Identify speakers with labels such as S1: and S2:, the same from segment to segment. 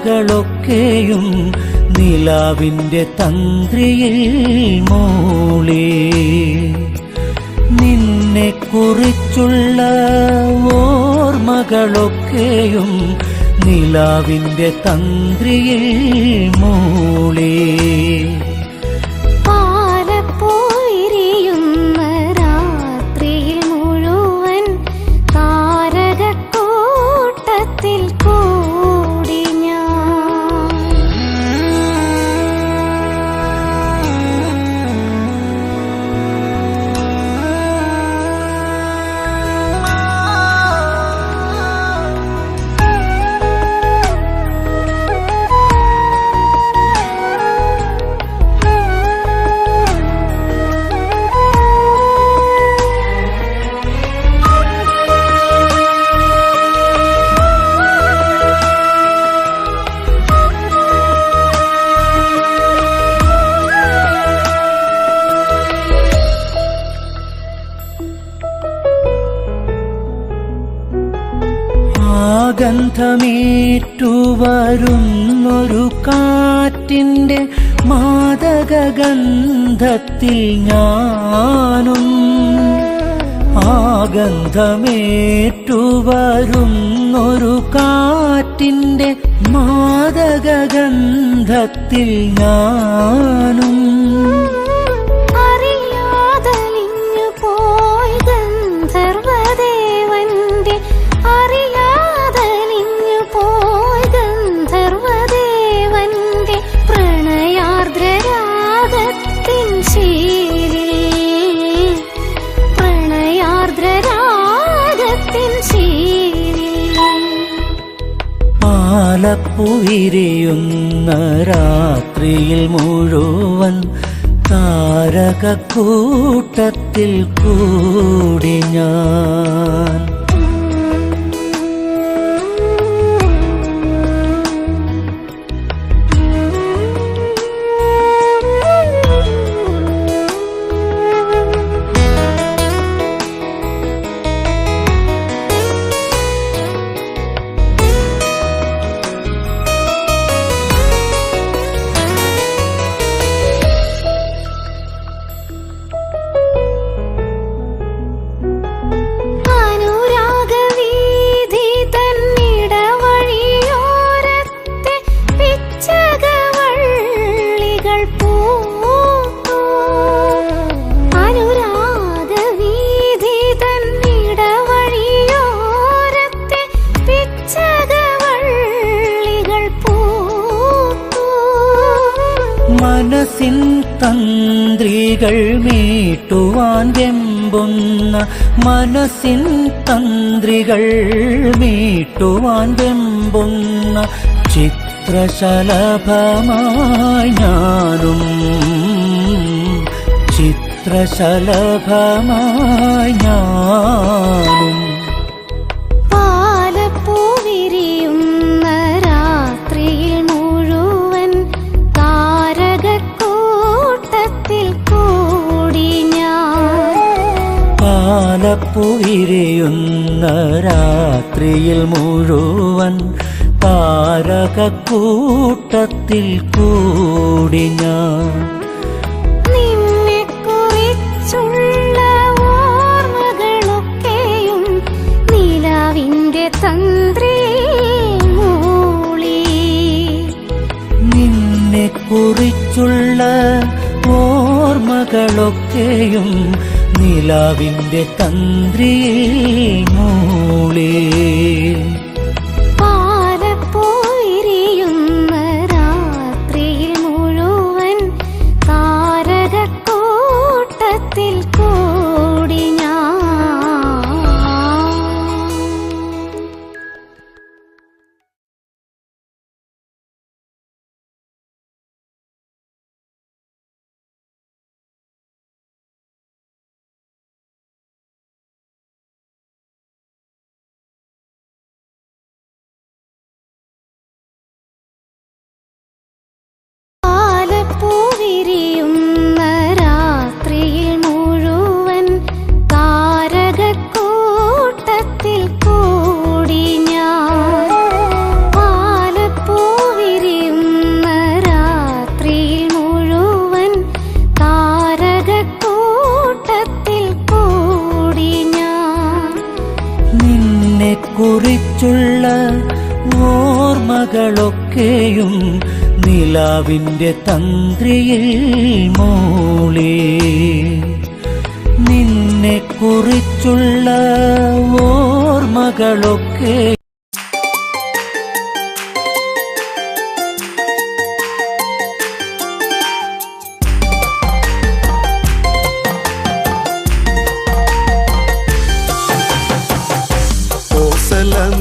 S1: ഓർമ്മകളൊക്കെയും നിലാവിന്റെ തന്ത്രിയിൽ മൂളി. നിന്നെ കുറിച്ചുള്ള ഓർമ്മകളൊക്കെയും നിലാവിന്റെ തന്ത്രിയിൽ മൂളി. ഗന്ധമേറ്റുവരുന്നൊരു കാറ്റിന്റെ മാദകഗന്ധത്തിൽ ഞാനും. ഗന്ധമേറ്റുവരുന്നൊരു കാറ്റിന്റെ മാദകഗന്ധത്തിൽ ഞാനും. പാലപ്പുവിരിയുന്ന രാത്രിയിൽ മുഴുവൻ താരകക്കൂട്ടത്തിൽ കൂടി ഞാൻ. മനസ്സിൻ തന്ത്രികൾ മീട്ടുവാൻ വെമ്പുന്ന, മനസ്സിൻ തന്ത്രികൾ മീട്ടുവാൻ വെമ്പുന്ന ചിത്രശലഭമായി ഞാനും. ചിത്രശലഭമായി ഞാനും. പാലപ്പുവിരിയുന്ന രാത്രിയിൽ മുഴുവൻ താരകക്കൂട്ടത്തിൽ കൂടി ഞാൻ.
S2: നിന്നെ കുറിച്ചുള്ള ഓർമ്മകളൊക്കെയും നിലാവിന്റെ തന്ത്രിയിൽ മൂളി.
S1: നിന്നെ കുറിച്ചുള്ള ഓർമ്മകളൊക്കെയും നിലാവിന്റെ തന്ത്രിയിൽ മൂളി. നിലാവിൻ്റെ തന്ത്രിയിൽ മൂളി നിന്നെക്കുറിച്ചുള്ള ഓർമ്മകളൊക്കെ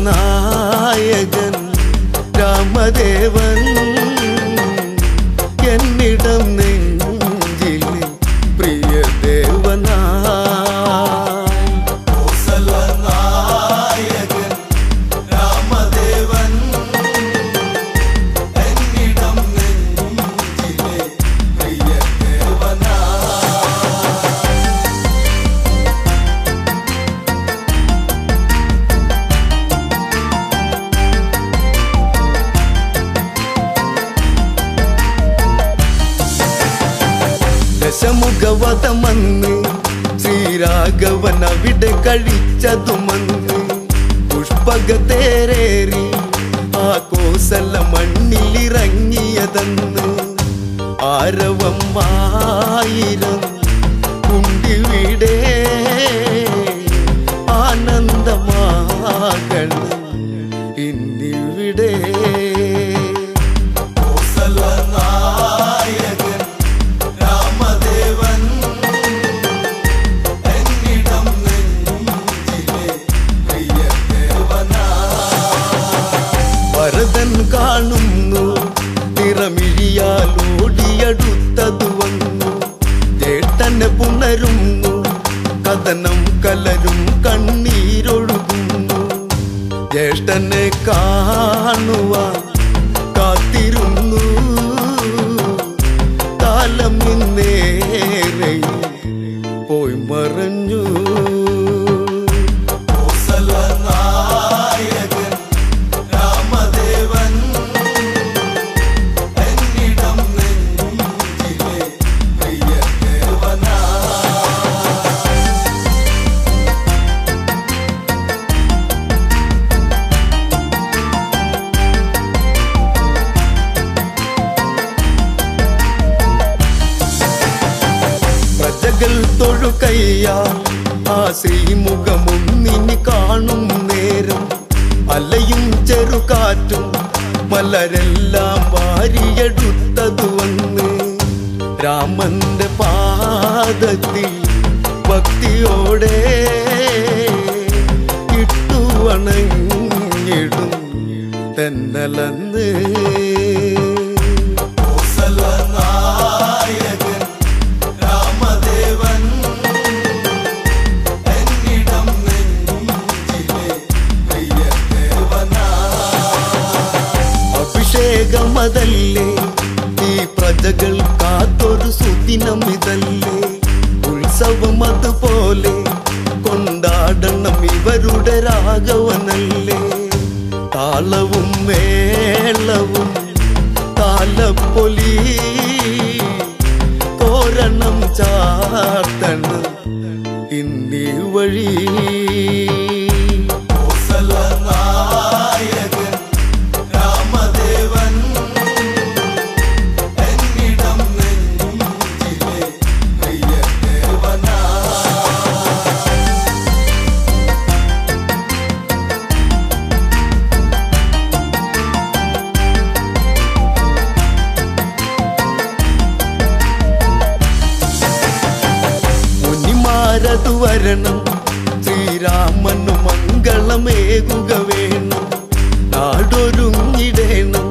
S3: നായകൻ രാമദേവൻ എന്നിടം നെഞ്ചിൽ പ്രിയദേവനാ നായകൻ രാമദേവൻ എന്നിടം നെഞ്ചിലെ പ്രിയദേവനാ ദശമുഖവധമന്ന് ശ്രീരാഘവൻ അവിടെ കഴിച്ചതുമന്ന് പുഷ്പകത്തേരേറി ആ കോസല മണ്ണിലിറങ്ങിയതെന്ന് ആരവം ആയിരം കുണ്ടിവിടെ ആനന്ദമാകണം ഇന്നിവിടെ ഭരതൻ കാണുന്നു നിറമിഴിയാൽ ഓടിയടുത്തതു വന്നു ചേട്ടനെ പുണരുന്നു കഥനം കലരും കണ്ണീരൊഴുകുന്നു ജ്യേഷ്ഠനെ കാണുവാൻ കാത്തിരുന്നു കാലം ഇന്നേറെ പോയി മറഞ്ഞു പ്രജകൾ തൊഴുകയ്യാ ആ ശ്രീമുഖമൊന്നിനി കാണും നേരം അലയും ചെറുകാറ്റും മലരെല്ലാം വാരിയെടുത്തതു വന്ന് രാമന്റെ പാദത്തിൽ ഭക്തിയോടെ ഇട്ടുവണങ്ങിടും തെന്നലന്ന് നായകൻ രാമദേവൻ എന്നിടം നെഞ്ചിലെ പ്രിയദേവനാ അഭിഷേകമതല്ലേ ഈ പ്രജകൾ കാത്തൊരു സുദിനം ഇതല്ലേ ഉത്സവം അതുപോലെ കൊണ്ടാടണം ഇവരുടെ രാഘവനല്ലേ താളവും മേളവും താലപ്പൊലി തോരണം ചാർത്തണം ഇന്നീ വഴി നായകൻ രാമദേവൻ എന്നിടം നെഞ്ചിലെ പ്രിയദേവനാ മുനിമാരതു വരണം ശ്രീരാമനു മംഗളമേകുക വേണം നാടൊരുങ്ങിടേണം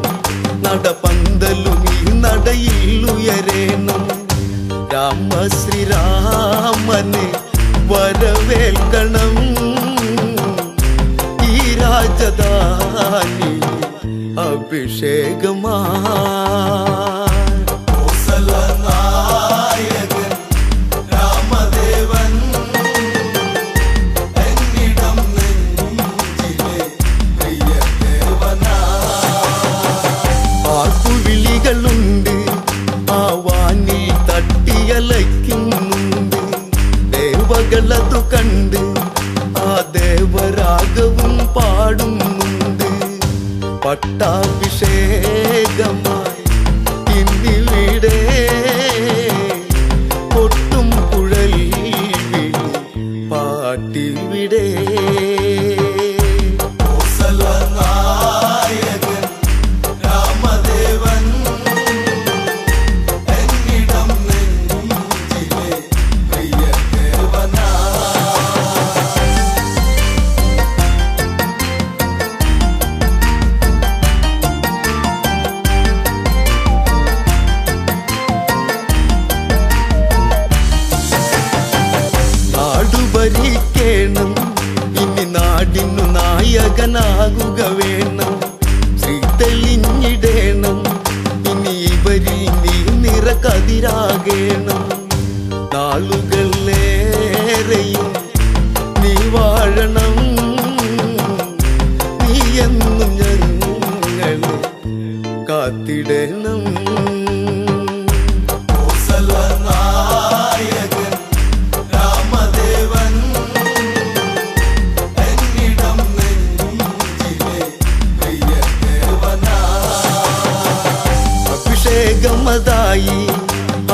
S3: നടപന്തലും ഈ നടയിൽ ഉയരേണം രാമശ്രീരാമനെ വരവേൽക്കണം ഈ രാജധാനി അഭിഷേകമാ നായകൻ രാമദേവൻ എന്നിടം നെഞ്ചിലെ പ്രിയദേവനാ ആർപ്പുവിളികളുണ്ട് ആ വാനിൽ തട്ടിയലയ്ക്കുന്നുണ്ട് ദേവകളതു കണ്ട് ആ ദേവരാഗവും പാടുന്നുണ്ട് പട്ടാഭിഷേകം മകനാകുക വേണം. ശ്രീ തെളിഞ്ഞിടേണം, ഇനി ഇവരിൽ നീ നിറകതിരാകേണം. നാളുകളേറെയും നീ വാഴണം, നീ എന്നും ഞങ്ങളെ കാത്തിടണം. നായകൻ രാമദേവൻ എന്നിടം നെഞ്ചിലെ പ്രിയദേവനാ. അഭിഷേകമതായി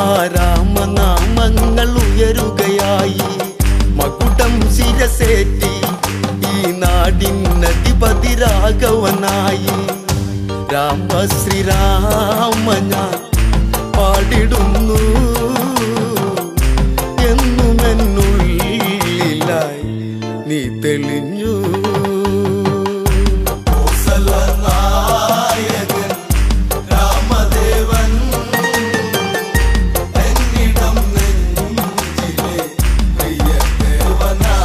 S3: ആ രാമനാമങ്ങൾ ഉയരുകയായി. മകുടം ശിരസേറ്റി ഈ നാടിനധിപതി രാഘവനായി. രാമ ശ്രീരാമ ഞാൻ പാടിടുന്നു, എന്നുമെന്നുള്ളിലായി നീ തെളിഞ്ഞു. നായകൻ രാമദേവൻ എന്നിടം നെഞ്ചിലെ പ്രിയദേവനാ.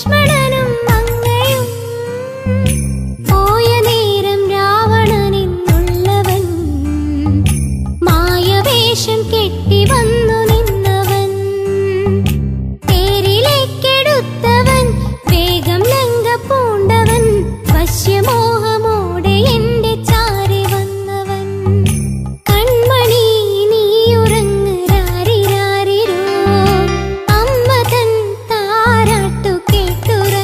S2: ലക്ഷ്മണനും അങ്ങയും പോയ നേരം രാവണനെന്നുള്ളവൻ മായവേഷം കെട്ടി വന്നു നിന്നവൻ തേരിലേക്കെടുത്തവൻ വേഗം ലങ്ക പൂണ്ടവൻ വശ്യമോഹമോടെ എന്റെ ചാരി വന്നവൻ കൺമണി നീയുറങ്ങ് രാരിരാരിരോ അമ്മ തൻ താരാട്ടു കേട്ടുറങ്ങ്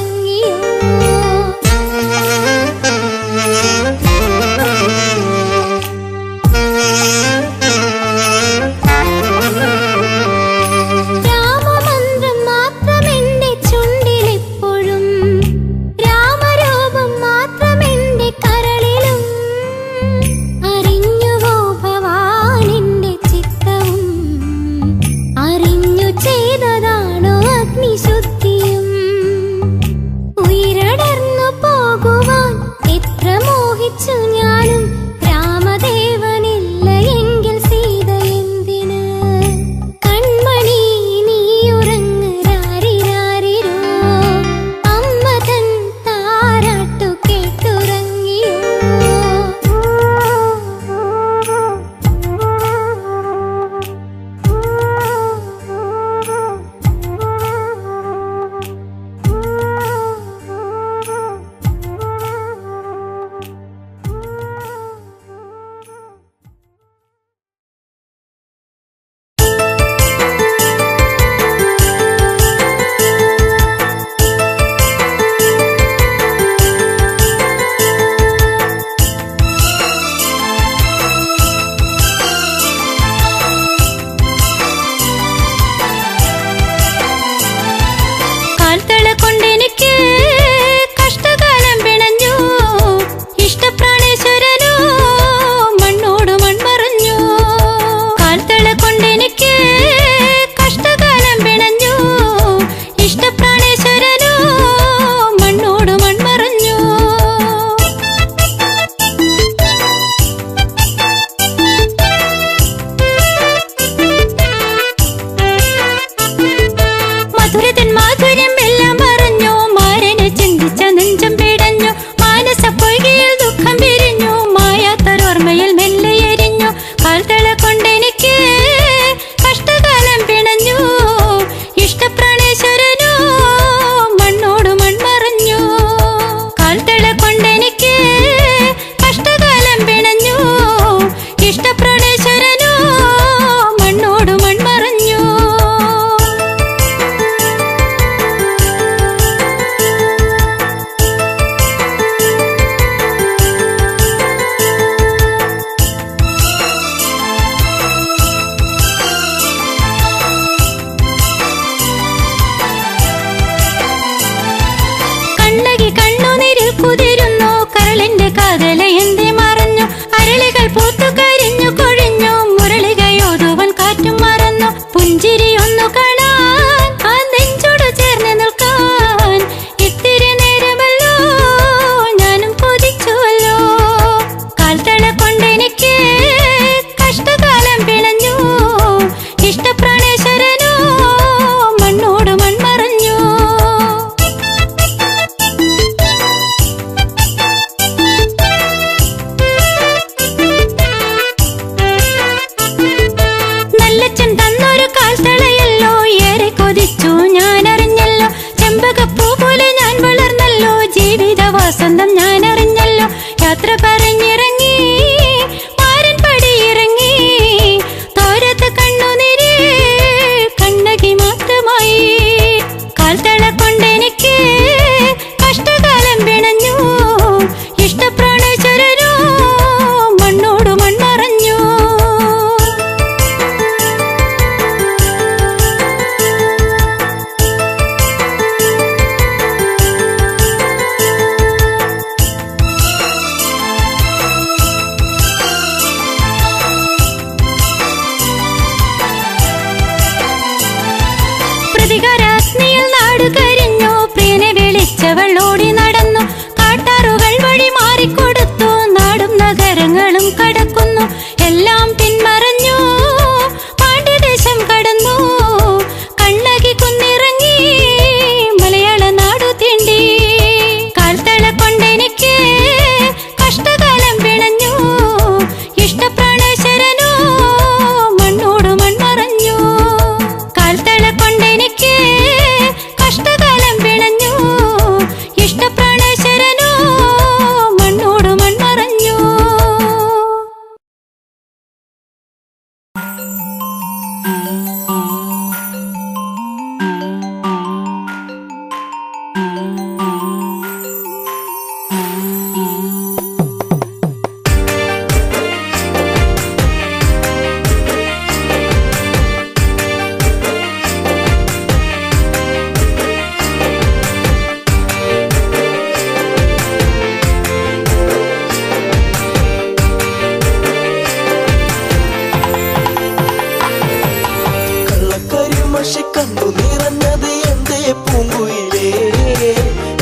S3: മഷി കണ്ണു നിറഞ്ഞത് എന്റെ പൂങ്കുയിലേ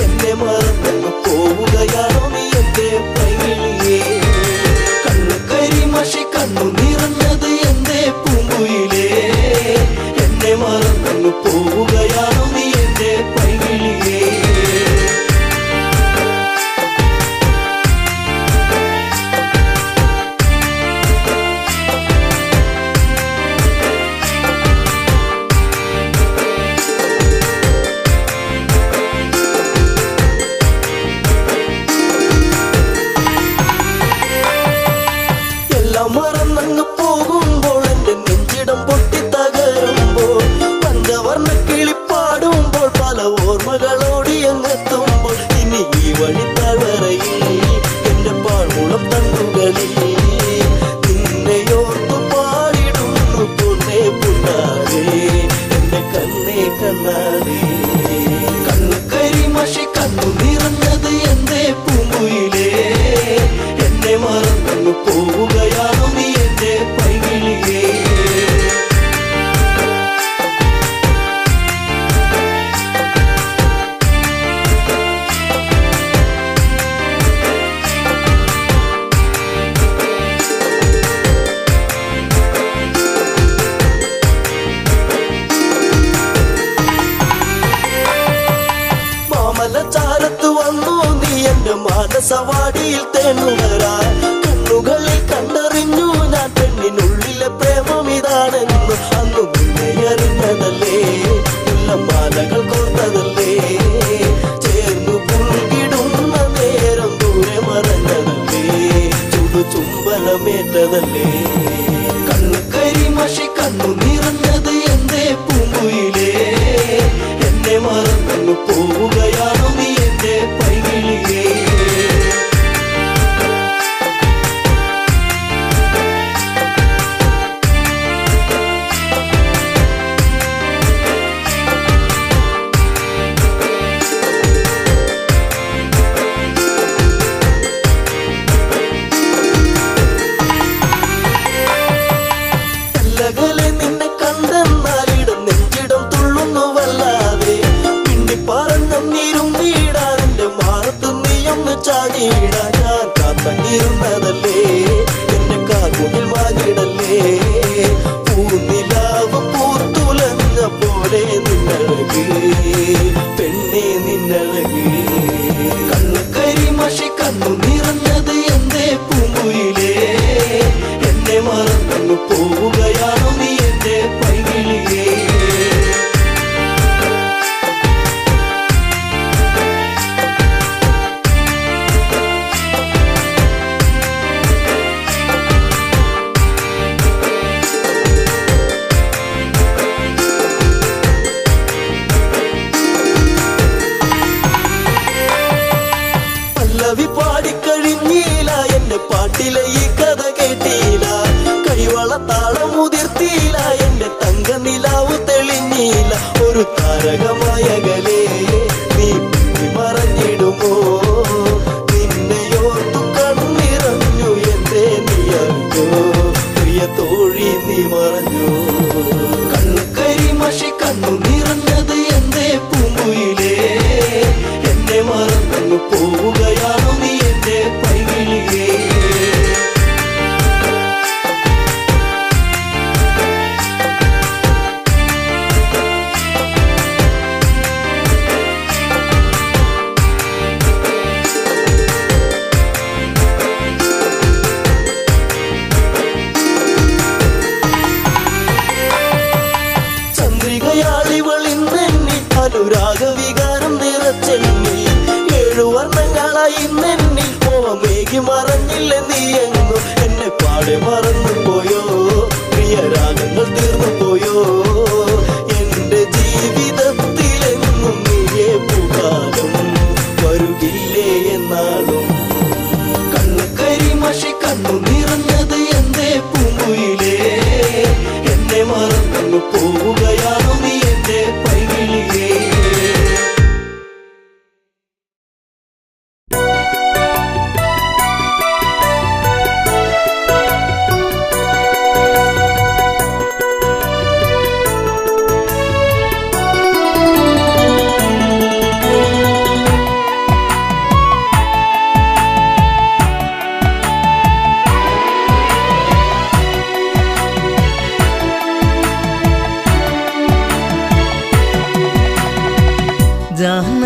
S3: എന്നെ മറന്നു പോവുകയാണോ നീ എന്റെ പൈകിളിയേ കണ്ണുകരി മഷി കണ്ണു നിറഞ്ഞത് എന്റെ പൂങ്കുയിലേ എന്നെ മറന്നു പോവുകയാണോ നീ എന്റെ പൈകിളിയേ മറന്നങ്ങ് പോകുമ്പോൾ എന്റെ നെഞ്ചിടം പൊട്ടി തകരുമ്പോൾ പഞ്ചവർണ്ണ കിളിപ്പാടുമ്പോൾ പല ഓർമ്മകളോടി അങ്ങെത്തുമ്പോൾ ഇനി ഈ വഴി താഴ്വരയിൽ എന്റെ പാഴ്മുളം തണ്ടുകളിൽ നിന്നെയോർത്തു പാടിടുന്നു പൊന്നേ പുണ്ണാരേ എന്റെ കണ്ണേ കണ്ണാരേ കണ്ണുകരി മഷി കണ്ണു നിറഞ്ഞത് എന്റെ പൂങ്കുയിലേ എന്നെ മറന്നു പോവുകയാണോ നീ എന്റെ പൈകിളിയേ മാമലച്ചാരത്ത് വന്നു നീ എന്റെ മാനസവാടിയിൽ തേനുകരാ കണ്ണുകളിൽ കണ്ടറിഞ്ഞു ഞാൻ പെണ്ണിനുള്ളിലെ പ്രേമം ഇതാണെന്ന് അന്നു നിന്നെ അറിഞ്ഞതല്ലേ മാലകൾ കോർത്തതല്ലേ ചേർന്നു പുൽകിടുന്ന നേരം ദൂരെ മറഞ്ഞതല്ലേ ചുംബനമേറ്റതല്ലേ കണ്ണുകരി മഷി കണ്ണു നിറഞ്ഞത് എന്റെ പൂങ്കുയിലേ എന്നെ മറന്നു പോവുകയാണോ നീ എന്റെ പൈകിളിയേ അകലെ നിന്നെ കണ്ടെന്നാലിടം നെഞ്ചിടം തുള്ളുന്നുവല്ലാതെ പിണ്ടി പറഞ്ഞിരും നീടാൻ എന്റെ മാറത്ത് നീയൊന്ന് ചാടിയിടാൻ ഞാൻ കാത്തങ്ങിരുന്നതല്ലേ എന്റെ കാൽമുകിൽ വാങ്ങിടല്ലേ പൂനിലാവ് പൂത്തുലഞ്ഞ പോലെ നിന്നഴക് പെണ്ണെ നിന്നഴക് കണ്ണുകരി മഷി കണ്ണു നിറഞ്ഞത് എന്റെ പൂങ്കുയിലേ എന്നെ മറന്നു പോവുകയാണോ നീ എന്റെ പൈകിളിയേ പല്ലവി പാടിക്കഴിഞ്ഞില്ല എന്റെ പാട്ടിലെ ഈ കഥ കേട്ടില്ല കൈവള താളമുതിർത്തില്ല എന്റെ തങ്ക നിലാവ് തെളിഞ്ഞില്ല ഒരു താരകമായകലേ നീ മറഞ്ഞിടുമോ നിന്നെയോർത്തു കണ്ണിറഞ്ഞു എന്റെ നീ അറിഞ്ഞോ പ്രിയ തോഴി നീ മറഞ്ഞു കണ്ണുകരി മഷി കണ്ണു നിറഞ്ഞത് എന്റെ പൂങ്കുയിലേ എന്നെ മറന്നു പോവുകയാണോ നീ എന്റെ പൈകിളിയേ ചന്ദ്രികയാളിവളിന്നെന്നിൽ അനുരാഗവികാരം നിറച്ചെന്നിൽ 7 വർണ്ണങ്ങളായി ഇന്നെന്നിൽ പോവമേകി മറഞ്ഞില്ല നീ എങ്ങോ എന്നെ പാടെ മറന്നു പോയോ പ്രിയരാഗങ്ങൾ തീർന്നു പോയോ എന്റെ ജീവിതത്തിലെങ്ങും നീയേ പൂകാലം വരുകില്ലേ എന്നാളും കണ്ണുകരി മഷി കണ്ണു നിറഞ്ഞത് എന്റെ പൂങ്കുയിലേ എന്നെ മറന്നു പോവുകയാണോ നീ എന്റെ പൈകിളിയേ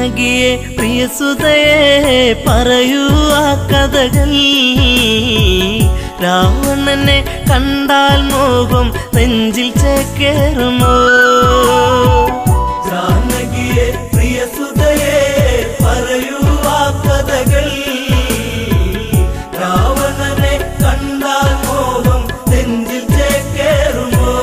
S1: ജാനകിയെ പ്രിയസുതയെ പറയൂ ആ കഥകൾ രാവണനെ കണ്ടാൽ മോഹം നെഞ്ചിൽ ചേക്കേറുമോ
S3: ജാനകിയെ പ്രിയസുതയെ പറയൂ ആ കഥകൾ രാവണനെ കണ്ടാൽ മോഹം നെഞ്ചിൽ ചേക്കേറുമോ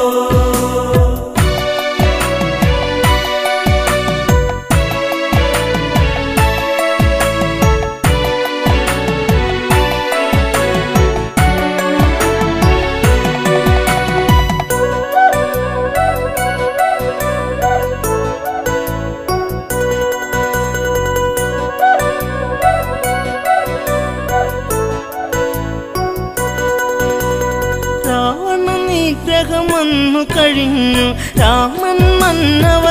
S1: നിഗ്രഹമൊന്നു കഴിഞ്ഞു രാമൻ മന്നവനായി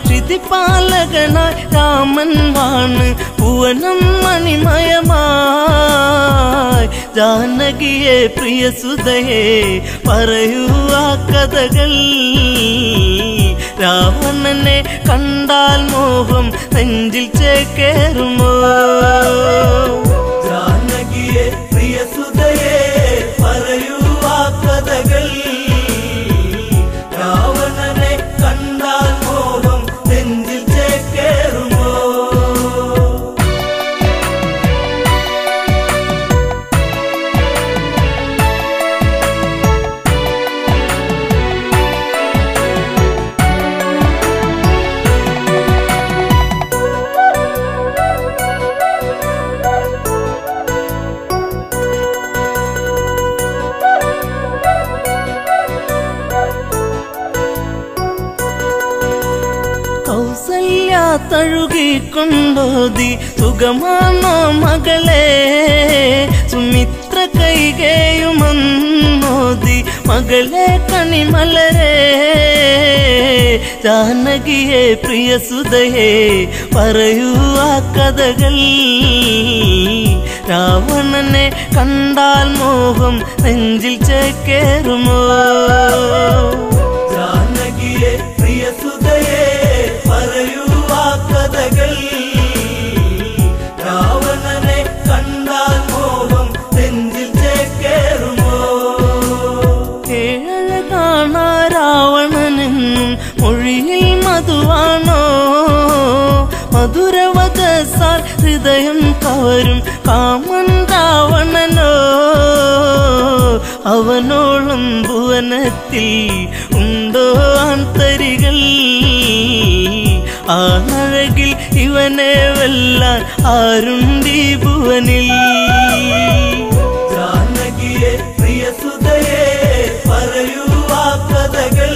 S1: ശ്രുതിപാലകനായി രാമൻ വാണ് ഭുവനം മണിമയമായി ജാനകിയെ പ്രിയസുതയെ പറയൂ ആ കഥകൾ രാവണനെ കണ്ടാൽ മോഹം നെഞ്ചിൽ ചേക്കേറുമോ
S3: ജാനകിയെ പ്രിയസുതയെ പറയൂ ആ കഥകൾ രാവണനെ കണ്ടാൽ മോഹം നെഞ്ചിൽ ചേക്കേറുമോ
S1: കൗസല്യ തഴുകിക്കൊണ്ടോതി സുഖമാണോ മകളെ സുമിത്ര കൈകേയുമന്നോതി മകളെ കണിമലരെ ജാനകിയെ പ്രിയസുതയെ പറയൂ ആ കഥകൾ രാവണനെ കണ്ടാൽ മോഹം നെഞ്ചിൽ ചേക്കേറുമോ
S3: ജാനകിയെ പ്രിയസുതയെ പറയൂ ആ കഥകൾ രാവണനെ കണ്ടാൽ മോഹം നെഞ്ചിൽ ചേക്കേറുമോ
S1: ഏഴഴകാണാ രാവണനെന്നും മൊഴിയിൽ മധുവാണോ മധുരവദസാൽ ഹൃദയം കവരും കാമൻ രാവണനോ അവനോളം ഭുവനത്തിൽ ഉണ്ടോ ആന്തരികൾ ആഴകിൽ ഇവനെ വെല്ലാൻ ആരുണ്ടീ ഭുവനിൽ
S3: ജാനകിയെ പ്രിയസുതയെ പറയൂ ആ കഥകൾ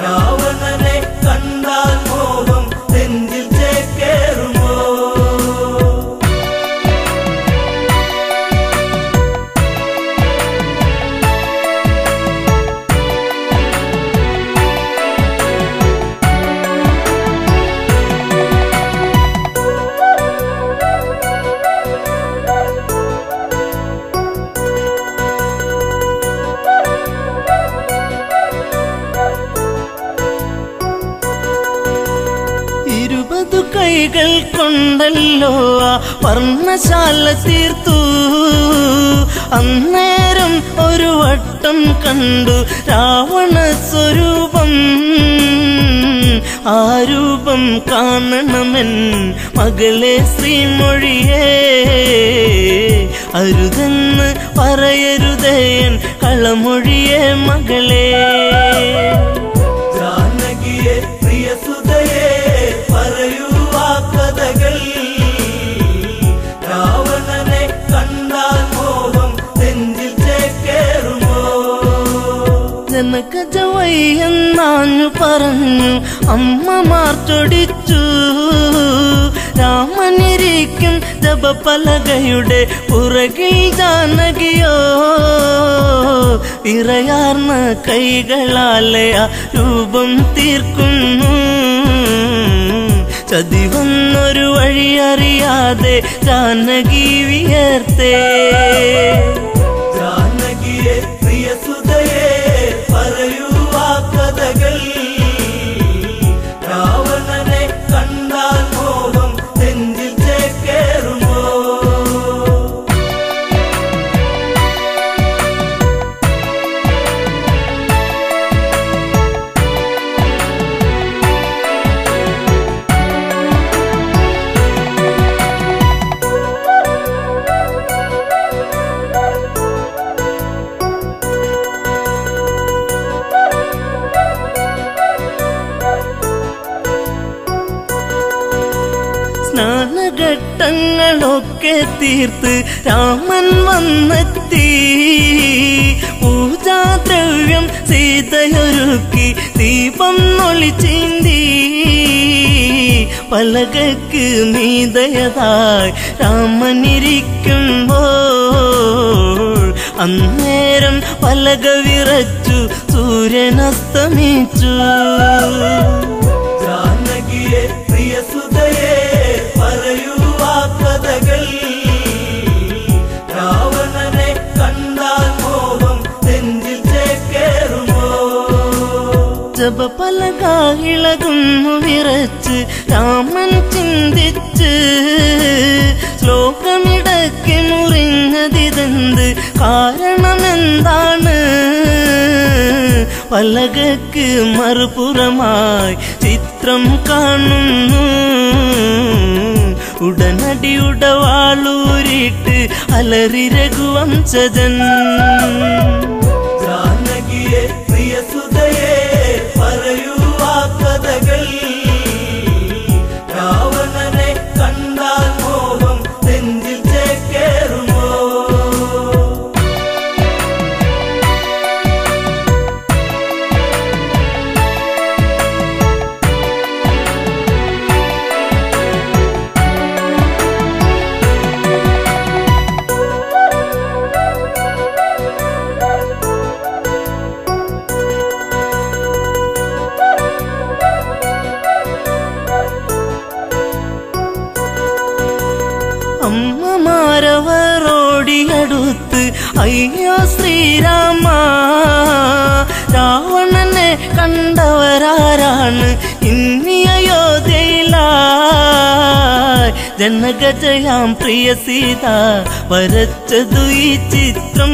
S3: രാവണനെ കണ്ടാൽ മോഹം നെഞ്ചിൽ ചേക്കേറുമോ
S1: കൈകൾ കൊണ്ടല്ലോ ആ വർണ്ണശാല തീർത്തു അന്നേരം ഒരു വട്ടം കണ്ടു രാവണ സ്വരൂപം ആ രൂപം കാണണമെൻ മകളെ ശ്രീമൊഴിയേ അരുതെന്ന് പറയരുതേൻ കളമൊഴിയേ മകളെ
S3: ജാനകിയെ പ്രിയസുതയെ പറയൂ ആ കഥകൾ രാവണനെ കണ്ടാൽ മോഹം നെഞ്ചിൽ ചേക്കേറുമോ
S1: ജനകജവയ്യെന്നാഞ്ഞു പറഞ്ഞു അമ്മമാർ ചൊടിച്ചു രാമനിരിക്കും ജപപലകയുടെ പുറകിൽ ജാനകിയോ ഇറയാർന്ന കൈകളാലെ ആ രൂപം തീർക്കുന്നു ചതിവന്നൊരു വഴിയറിയാതെ ജാനകി വിയർത്തേ
S3: ജാനകിയെ പ്രിയസുതയെ പറയൂ ആ കഥകൾ രാവണ
S1: ദുഃഖങ്ങളൊക്കെ തീർത്ത് രാമൻ വന്നെത്തി. പൂജാദ്രവ്യം സീതയൊരുക്കി ദീപം ഒളിച്ചീന്തി. പലകക്ക് മീതയതായി രാമനിരിക്കുമ്പോൾ അന്നേരം പലക വിറച്ചു സൂര്യനസ്തമിച്ചു.
S3: ജാനകിയെ പ്രിയസുതയെ പറയൂ ആ കഥകൾ. രാവണനെ കണ്ടാൽ മോഹം നെഞ്ചിൽ ചേക്കേറുമോ?
S1: ജപപലക ഇളകുന്നു വിറച്ച് രാമൻ ചിന്തിച്ച്. ശ്ലോകമിടയ്ക്ക് മുറിഞ്ഞതിതെന്ത് കാരണമെന്താണ്? പലകക്ക് മറുപുറമായി ചിത്രം കാണുന്നു. ഉടനടി ഉടവാളൂരിട്ട് അലറി രഘുവംശജൻ.
S3: ജാനകിയെ പ്രിയസുതയെ പറയൂ ആ കഥകൾ. രാവണനെ കണ്ടാൽ മോഹം നെഞ്ചിൽ ചേക്കേറുമോ?
S1: അമ്മമാരവരോടിയടുത്ത് അയ്യോ ശ്രീരാമ, രാവണനെ കണ്ടവരാരാണ് ഇന്നി അയോധ്യയിലായി? ജനകജയാം പ്രിയ സീത വരച്ചതു ഈ ചിത്രം.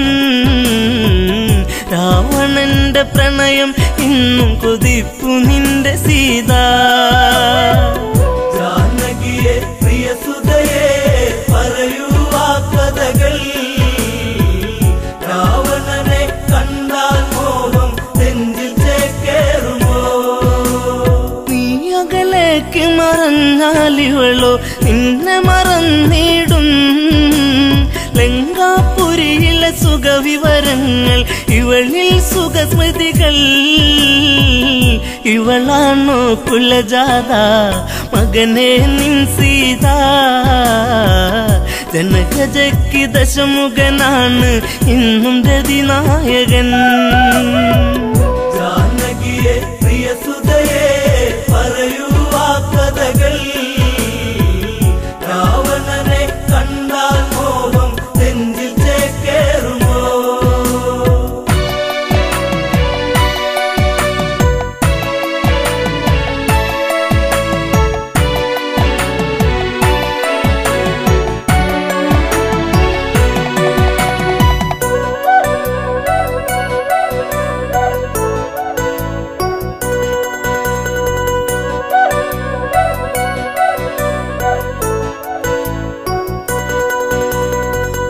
S1: രാവണന്റെ പ്രണയം ഇന്നും കൊതിപ്പു നിന്റെ സീത.
S3: ജാനകിയെ പ്രിയസുതയെ പറയൂ ആ കഥകൾ. രാവണനെ കണ്ടാൽ മോഹം നെഞ്ചിൽ ചേക്കേറുമോ?
S1: നീ അകലേക്ക് മറഞ്ഞാലിവളോ നിന്നെ മറന്നിടും. ലങ്കാപുരിയിലെ സുഖവിവരങ്ങൾ ഇവളിൽ സുഖസ്മൃതികൾ. ഇവളാണോ കുലജാത മകനെ നിൻ സീത? ജനകജയ്ക്ക് ദശമുഖനാണ് ഇന്നും രതിനായകൻ.
S3: ജാനകിയെ പ്രിയസുതയെ പറയൂ ആ കഥകൾ. രാവണനെ കണ്ടാൽ മോഹം നെഞ്ചിൽ ചേക്കേറുമോ?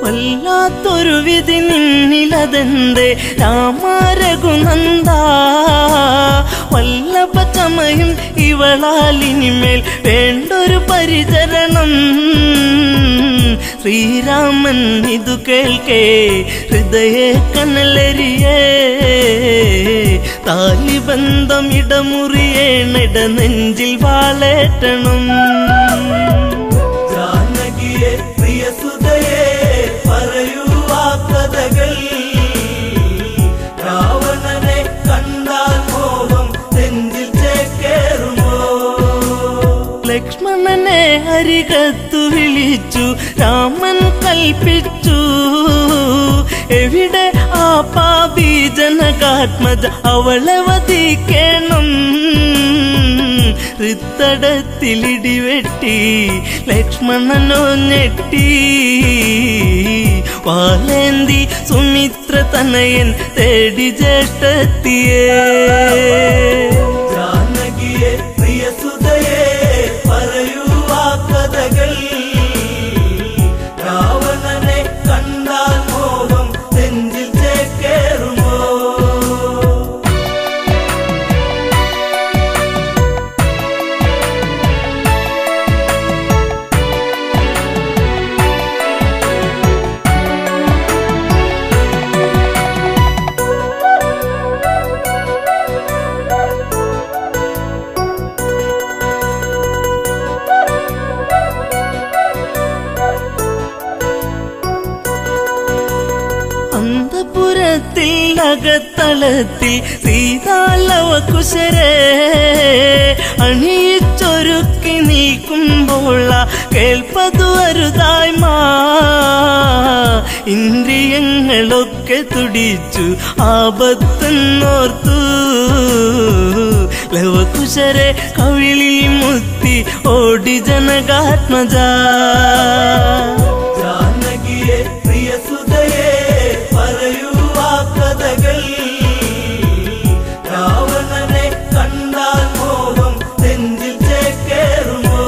S1: വല്ലാത്തൊരു വിധി നിന്നിലതെന്തേ രാമ രഘുനന്ദ? വല്ലഭ ചമയും ഇവളാലിനിമേൽ വേണ്ടൊരു പരിചരണം. ശ്രീരാമൻ ഇതു കേൾക്കേ ഹൃദയ കനലരിയേ. താലിബന്ധം ഇടമുറിയേണിട നെഞ്ചിൽ വാളേറ്റണം.
S3: ജാനകിയെ പ്രിയസുതയെ പറയൂ ആ കഥകൾ. രാവണനെ കണ്ടാൽ മോഹം നെഞ്ചിൽ ചേക്കേറുമോ?
S1: ലക്ഷ്മണനെ അരികത്തു വിളിച്ചു രാമൻ കൽപ്പിച്ചു. എവിടെ ആ പാപി ജനകാത്മജ, അവളെ വധിക്കണം. ഹൃത്തടത്തിലിടിവെട്ടി ലക്ഷ്മണനോ ഞെട്ടി. വാലേന്തി സുമിത്ര തനയൻ തേടി ജ്യേഷ്ഠത്തിയേ.
S3: ജാനകിയെ പ്രിയസുതയെ പറയൂ ആ കഥകൾ. രാവണനെ കണ്ടാൽ മോഹം നെഞ്ചിൽ ചേക്കേറുമോ?
S1: അകത്തളത്തിൽ സീതാലവകുശരെ അണിയിച്ചൊരുക്കി നീക്കുമ്പോൾ കേൾപ്പതു അരുതായ്മ ഇന്ദ്രിയങ്ങളൊക്കെ തുടിച്ചു ആപത്തെന്നോർത്തു ലവകുശരെ കവിളിൽ മുത്തി ഓടി ജനകാത്മജ
S3: ജാനകിയെ പ്രിയസുതയെ പറയൂ ആ കഥകൾ രാവണനെ കണ്ടാൽ മോഹം നെഞ്ചിൽ ചേക്കേറുമോ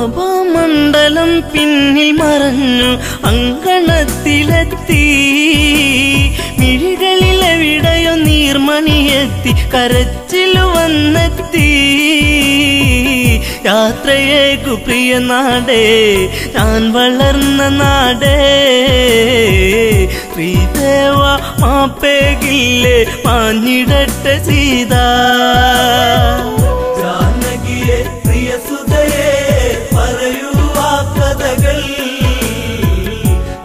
S1: അപമണ്ഡലം പിന്നിൽ മറഞ്ഞു അങ്കണത്തിലെത്തി മിഴികളിലെവിടെയോ നീർമണിയെത്തി കരച്ചിലു വന്നെത്തി യാത്രയേക്കു പ്രിയ നാടേ ഞാൻ വളർന്ന നാടേ ശ്രീദേവ മാപ്പേകില്ലേ മാഞ്ഞിടട്ടെ സീത
S3: ജാനകിയെ പ്രിയസുതയെ പറയൂ ആ കഥകൾ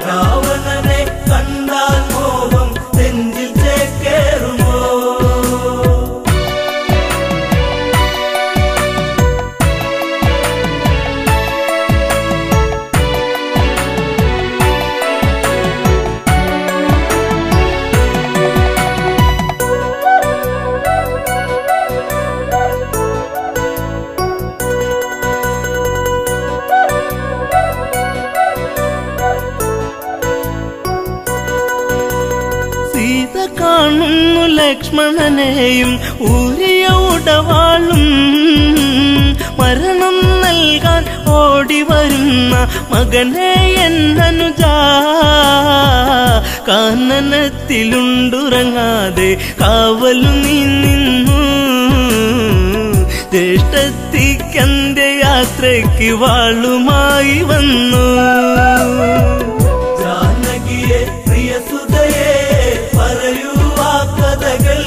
S3: രാവണനെ കണ്ടാൽ മോഹം നെഞ്ചിൽ ചേക്കേറുമോ
S1: സീത കാണുന്നു ലക്ഷ്മണനെയും ഊരിയ ഉടവാളും മരണം നൽകാൻ ഓടി വരുന്ന മകനെ എന്നനുജ കാനനത്തിലുണ്ടുറങ്ങാതെ കാവലു നീ നിന്നു ജ്യേഷ്ഠത്തിക്കന്റെ യാത്രയ്ക്ക് വാളുമായി വന്നു
S3: ജാനകിയെ പ്രിയസുതയെ പറയൂ ആ കഥകൾ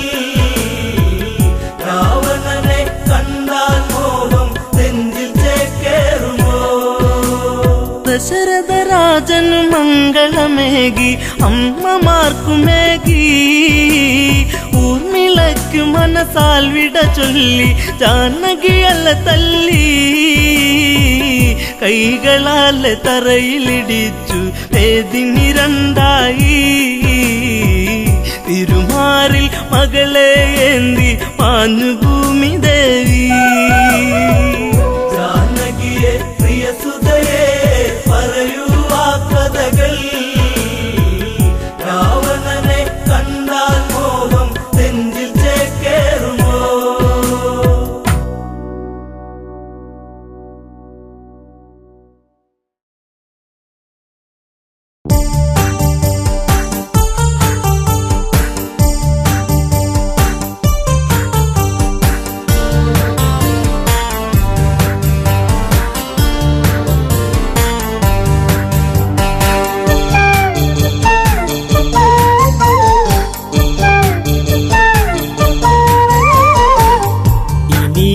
S3: രാവണനെ കണ്ടാൽ മോഹം നെഞ്ചിൽ ചേക്കേറുമോ
S1: ദശരഥ രാജനു മംഗളമേകി അമ്മമാർക്കുമേകി ഊർമിളയ്ക്കു മനസാൽ വിട ചൊല്ലി ജാനകിയല്ല തല്ലി കൈകളാൽ തറയിലിടിച്ചു വേദിനി രണ്ടായി തിരുമാറിൽ മകളെ ഏന്തി മാഞ്ഞു ഭൂമി ദേവി
S3: ജാനകിയെ പ്രിയസുതയെ പറയൂ ആ കഥകൾ രാവണനെ കണ്ടാൽ മോഹം നെഞ്ചിൽ ചേക്കേറുമോ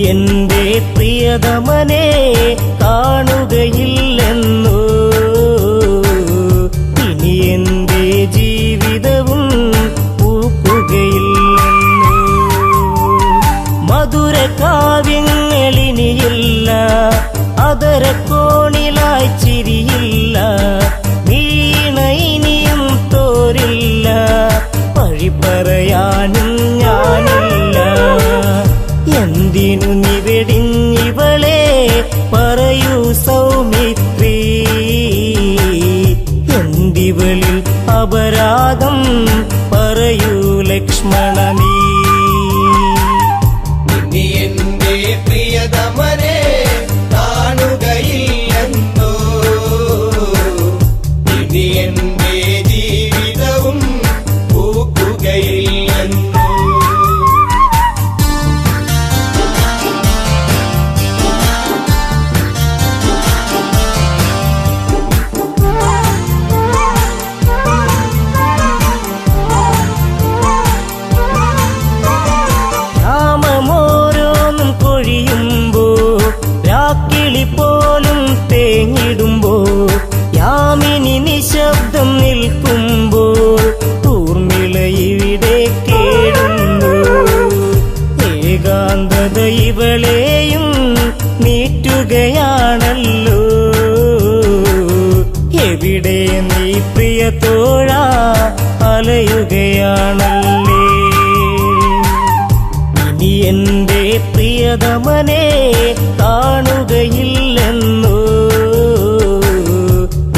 S1: എന്റെ പ്രിയതമനെ കാണുകയില്ലെന്നു ഇനി എന്റെ ജീവിതവും പൂക്കുകയില്ലെന്നു മധുര കാവ്യങ്ങളിനിയില്ല അതരക്കോണിലായി ചിരിയില്ല വീണ ഇനിയും തോരില്ല വഴി പറയാനും ഞാനില്ല എന്തിനു നിവെടിഞ്ഞിവളെ പറയൂ സൗമിത്രി എന്തിവളിൽ അപരാധം പറയൂ ലക്ഷ്മണനീ
S3: ഇനി എന്റെ പ്രിയതമനെ കാണുകയില്ലെന്നോ ഇനി എന്റെ ജീവിതവും പൂക്കുകയില്ലെന്നോ
S1: രാമമോരോന്നും കൊഴിയുമ്പോ രാക്കിളി പോലും തേങ്ങിടുമ്പോ യാമിനി നിശബ്ദം നിൽക്കുമ്പോൾ ഊർമിളയെ മമത ഇവളെയും നീറ്റുകയാണല്ലോ. എവിടെ നീ പ്രിയ തോഴ അലയുകയാണല്ലേ. ഇനി എന്റെ പ്രിയതമനെ കാണുകയില്ലെന്നോ.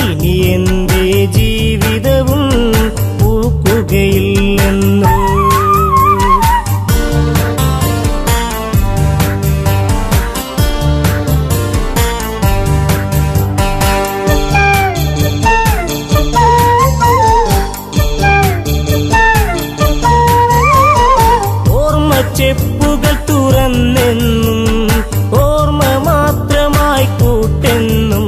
S1: ഇനി എന്റെ ജീവിതവും പൂക്കുകയില്ലെന്നോ. ചെപ്പുകൾ തുറന്നെന്നും ഓർമ്മ മാത്രമായി കൂട്ടെന്നും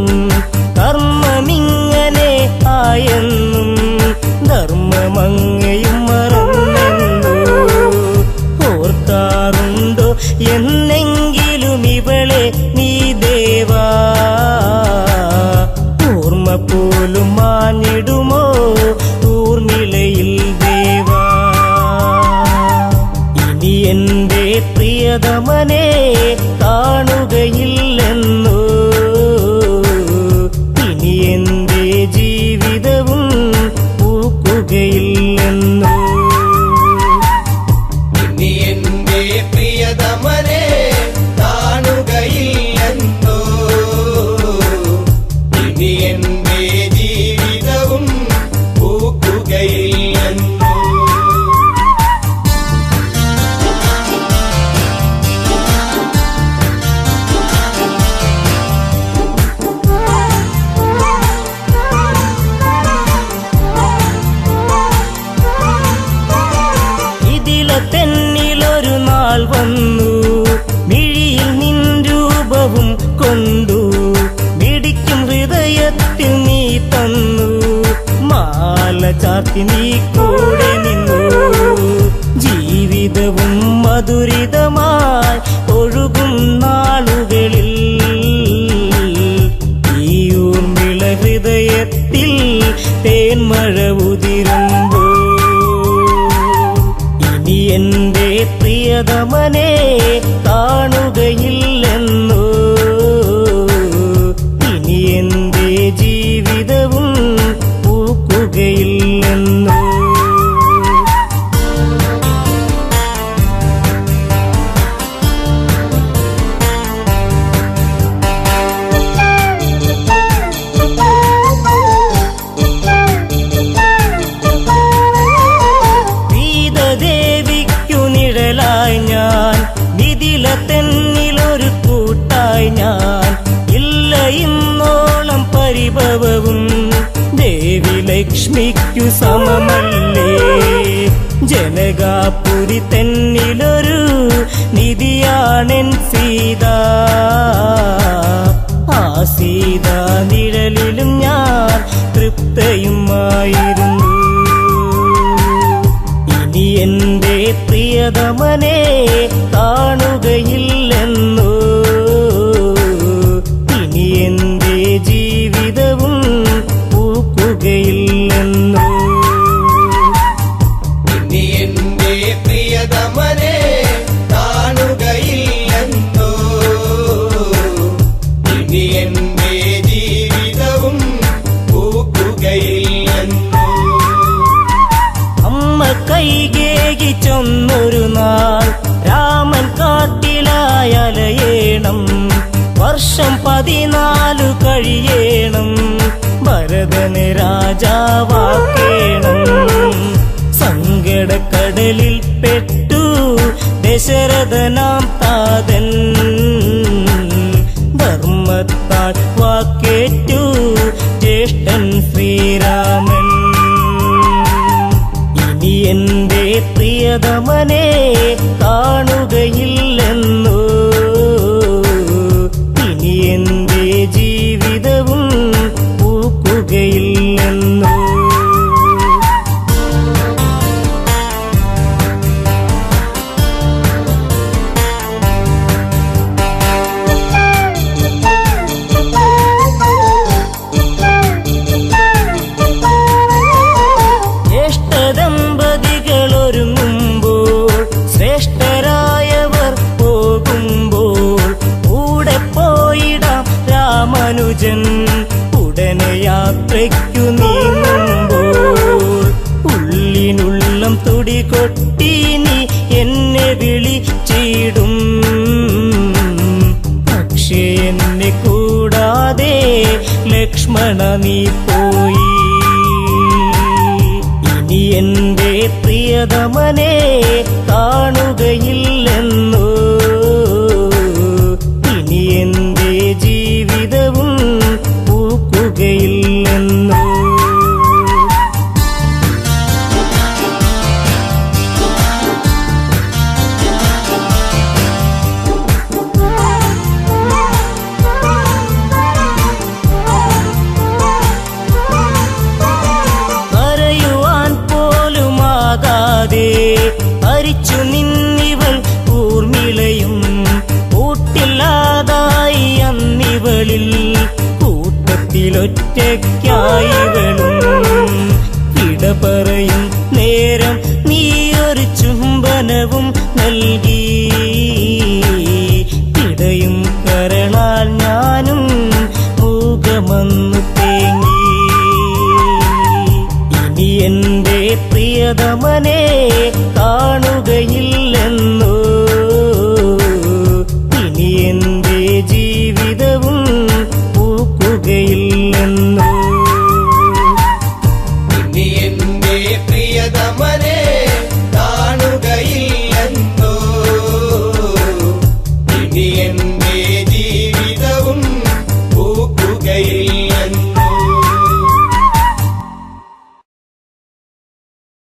S1: കർമ്മമിങ്ങനെ ആയെന്നും ധർമ്മമങ്ങയും മറന്നെന്നോ. ഓർക്കാറുണ്ടോ എന്നെങ്കിലും ഇവളെ നീ ദേവാ. ഓർമ്മ പോലും മാഞ്ഞിടുമോ ഊർമിളയിൽ ദേവാ. എന്റെ പ്രിയതമനെ കാണുകയില്ലെന്നോ. ഇനി എന്റെ ജീവിതവും പൂക്കുകയില്ലെന്നോ.
S3: ഇനി എന്റെ പ്രിയതമനെ കാണുകയില്ലെന്നോ. ഇനി എന്റെ ജീവിതവും പൂക്കുകയില്ലെന്നോ.
S1: തെന്നിലൊരു നാൾ വന്നു മിഴിയിൽ നിൻ രൂപവും കൊണ്ടു. മിടിക്കും ഹൃദയത്തിൽ നീ തന്നു മാല ചാർത്തി നീ കൂടെ നിന്നു. ജീവിതവും മധുരിതമായി ഒഴുകും നാളുകളിൽ ഈ ഊർമിള ഹൃദയത്തിൽ തേന്മഴ ഉതിരുമ്പോൾ എന്റെ പ്രിയതമനെ കാണുകയില്ലെന്നോ. ഇനി എന്റെ ജീവിതവും പൂക്കുകയില്ലെന്നോ. ഞാൻ മിഥില തെന്നിലൊരു കൂട്ടായി ഞാൻ. ഇല്ല ഇന്നോളം പരിഭവവും ദേവി ലക്ഷ്മിക്കു സമമല്ലേ. ജനകാപുരി തെന്നിലൊരു നിധിയാണെൻ സീത. ആ സീത നിഴലിലും ഞാൻ തൃപ്തയുമായിരുന്നു. ഇനി എന്റെ പ്രിയതമനെ കാണുകയില്ലെന്നോ. ഇനി എന്റെ ജീവിതവും പൂക്കുകയില്ലെന്നോ.
S3: ഇനി എന്റെ പ്രിയതമനെ കാണുകയില്ലെന്നോ. ഇനി എന്റെ ജീവിതവും പൂക്കുകയില്ലെന്നോ.
S1: അമ്മ കൈകേകി ചൊന്നൊരു നാൾ രാമൻ കാട്ടിലായലയേണം. വർഷം 14 കഴിയേണം. ഭരതന് രാജാവാക്കേണം. സങ്കടക്കടലിൽ പെട്ടു ദശരഥനാം താതൻ. ധർമ്മത്താൽ വാക്കേറ്റു ജ്യേഷ്ഠൻ ശ്രീരാമൻ. ഇനി എന്റെ പ്രിയതമനെ കാണുകയില്ലെന്നോ. ഇനി എന്റെ ജീവിതവും പൂക്കുകയില്ലെന്നോ. ജ്യേഷ്ഠദമ്പതികളൊരുങ്ങുമ്പോൾ ശ്രേഷ്ഠ യാത്രയ്ക്കു നീങ്ങുമ്പോൾ ഉള്ളിനുള്ളം തുടികൊട്ടി നീ എന്നെ വിളിച്ചിടും. പക്ഷേ എന്നെ കൂടാതെ ലക്ഷ്മണ നീ പോയി. ഇനി എന്റെ പ്രിയതമനെ കാണുകയില്ലെന്നോ, ഇനി എന്റെ ജീവിതവും പൂക്കുകയില്ലെന്നോ. പറയുവാൻ പോലുമാകാതെ മരിച്ചു നിന്നിവൾ ഊർമിളയും. കൂട്ടില്ലാതായി അന്നിവളിൽ കൂട്ടത്തിലൊറ്റയ്ക്കായിവളും. ഇട പറയും നേരം നീയൊരു ചുംബനവും നൽകി. ഇടയും കരളാൽ ഞാനും മൂകമന്നു തേങ്ങി. ഇനി എന്റെ പ്രിയതമനെ